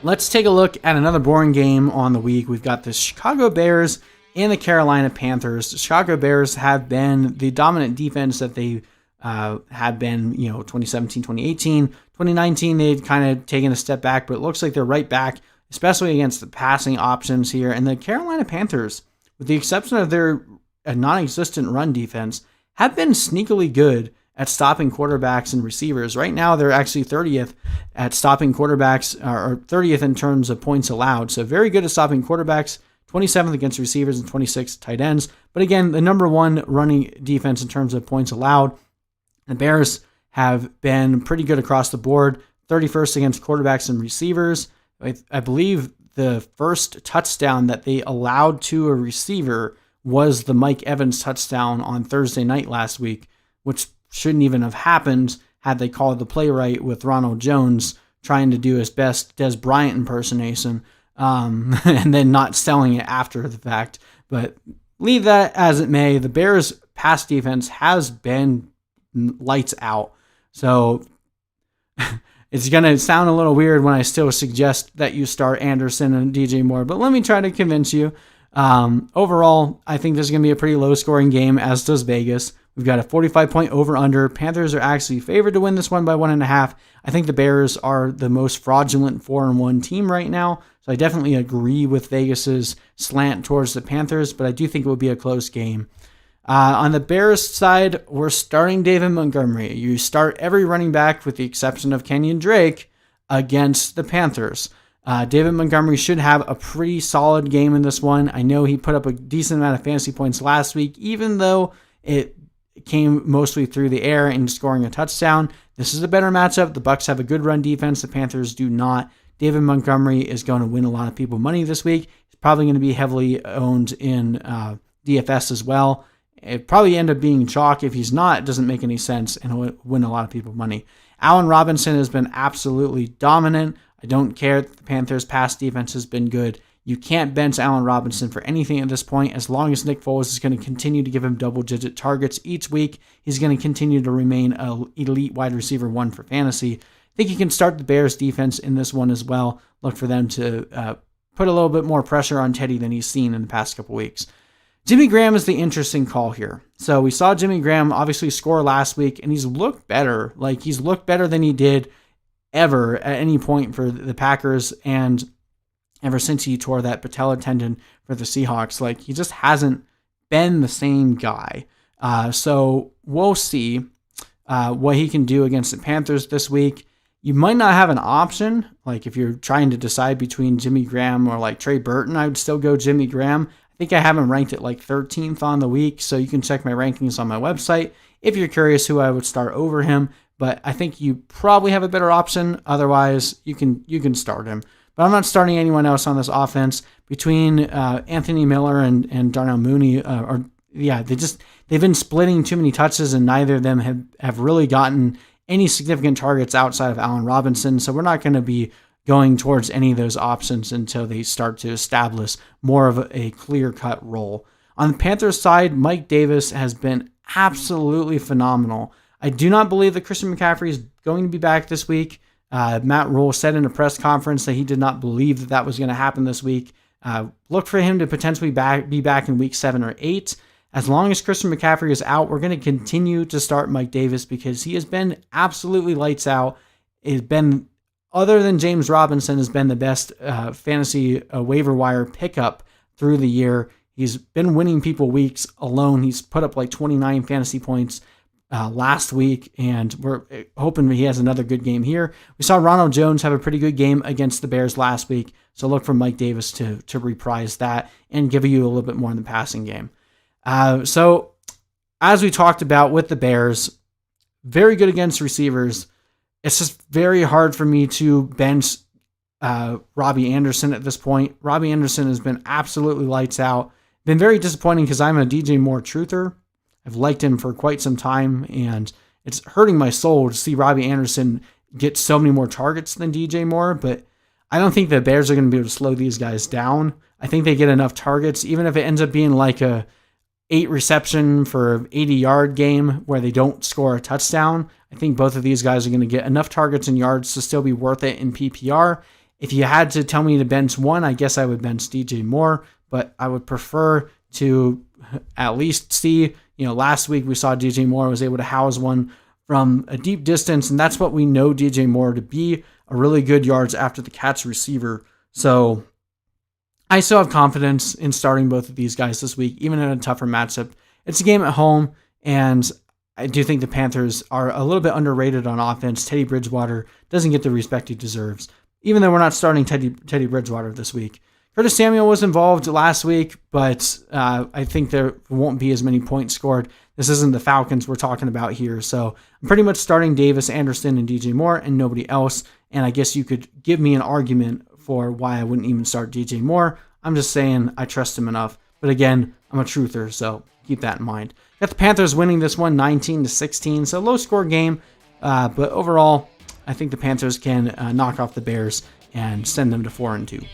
Let's take a look at another boring game on the week. We've got the Chicago Bears and the Carolina Panthers. The Chicago Bears have been the dominant defense that they had been, 2017, 2018. 2019, they'd kind of taken a step back, but it looks like they're right back, especially against the passing options here. And the Carolina Panthers, with the exception of their non-existent run defense, have been sneakily good at stopping quarterbacks and receivers. Right now, they're actually 30th at stopping quarterbacks, or 30th in terms of points allowed. So very good at stopping quarterbacks, 27th against receivers and 26th tight ends. But again, the number one running defense in terms of points allowed. The Bears have been pretty good across the board, 31st against quarterbacks and receivers. I believe the first touchdown that they allowed to a receiver was the Mike Evans touchdown on Thursday night last week, which shouldn't even have happened had they called the play right with Ronald Jones trying to do his best Des Bryant impersonation and then not selling it after the fact. But leave that as it may, the Bears' pass defense has been lights out. So it's going to sound a little weird when I still suggest that you start Anderson and DJ Moore, but let me try to convince you. Overall, I think this is going to be a pretty low-scoring game, as does Vegas. We've got a 45-point over-under. Panthers are actually favored to win this one by 1.5. I think the Bears are the most fraudulent 4-1 team right now, so I definitely agree with Vegas's slant towards the Panthers, but I do think it will be a close game. On the Bears side, we're starting David Montgomery. You start every running back with the exception of Kenyon Drake against the Panthers. David Montgomery should have a pretty solid game in this one. I know he put up a decent amount of fantasy points last week, even though it came mostly through the air and scoring a touchdown. This is a better matchup. The Bucs have a good run defense. The Panthers do not. David Montgomery is going to win a lot of people money this week. He's probably going to be heavily owned in DFS as well. It probably end up being chalk. If he's not, it doesn't make any sense, and he'll win a lot of people money. Allen Robinson has been absolutely dominant. I don't care that the Panthers' pass defense has been good. You can't bench Allen Robinson for anything at this point. As long as Nick Foles is going to continue to give him double-digit targets each week, he's going to continue to remain an elite wide receiver one for fantasy. I think you can start the Bears' defense in this one as well. Look for them to put a little bit more pressure on Teddy than he's seen in the past couple weeks. Jimmy Graham is the interesting call here. So we saw Jimmy Graham obviously score last week, and he's looked better. Like, he's looked better than he did ever at any point for the Packers, and ever since he tore that patella tendon for the Seahawks. Like, he just hasn't been the same guy. So we'll see what he can do against the Panthers this week. You might not have an option. Like, if you're trying to decide between Jimmy Graham or like Trey Burton, I would still go Jimmy Graham. I think I have him ranked at like 13th on the week, so you can check my rankings on my website if you're curious who I would start over him. But I think you probably have a better option. Otherwise, you can start him. But I'm not starting anyone else on this offense. Between Anthony Miller and Darnell Mooney, they've been splitting too many touches, and neither of them have really gotten any significant targets outside of Allen Robinson. So we're not going to be going towards any of those options until they start to establish more of a clear-cut role. On the Panthers side, Mike Davis has been absolutely phenomenal. I do not believe that Christian McCaffrey is going to be back this week. Matt Rule said in a press conference that he did not believe that was going to happen this week. Look for him to potentially be back in week 7 or 8. As long as Christian McCaffrey is out, we're going to continue to start Mike Davis because he has been absolutely lights out. It's been, other than James Robinson, has been the best fantasy waiver wire pickup through the year. He's been winning people weeks alone. He's put up like 29 fantasy points last week, and we're hoping he has another good game here. We saw Ronald Jones have a pretty good game against the Bears last week, so look for Mike Davis to reprise that and give you a little bit more in the passing game. So as we talked about with the Bears, very good against receivers. It's just very hard for me to bench Robbie Anderson at this point. Robbie Anderson has been absolutely lights out. Been very disappointing because I'm a DJ Moore truther. I've liked him for quite some time, and it's hurting my soul to see Robbie Anderson get so many more targets than DJ Moore, but I don't think the Bears are going to be able to slow these guys down. I think they get enough targets, even if it ends up being like a 8 reception for 80-yard game where they don't score a touchdown. I think both of these guys are going to get enough targets and yards to still be worth it in PPR. If you had to tell me to bench one, I guess I would bench DJ Moore, but I would prefer to at least see, last week we saw DJ Moore was able to house one from a deep distance, and that's what we know DJ Moore to be, a really good yards after the catch receiver. So I still have confidence in starting both of these guys this week, even in a tougher matchup. It's a game at home, and I do think the Panthers are a little bit underrated on offense. Teddy Bridgewater doesn't get the respect he deserves, even though we're not starting Teddy Bridgewater this week. Curtis Samuel was involved last week, but I think there won't be as many points scored. This isn't the Falcons we're talking about here, so I'm pretty much starting Davis, Anderson, and DJ Moore, and nobody else, and I guess you could give me an argument for why I wouldn't even start DJ Moore. I'm just saying I trust him enough, but again, I'm a truther, so keep that in mind. Got the Panthers winning this one 19-16, so low score game, but overall, I think the Panthers can knock off the Bears and send them to 4-2.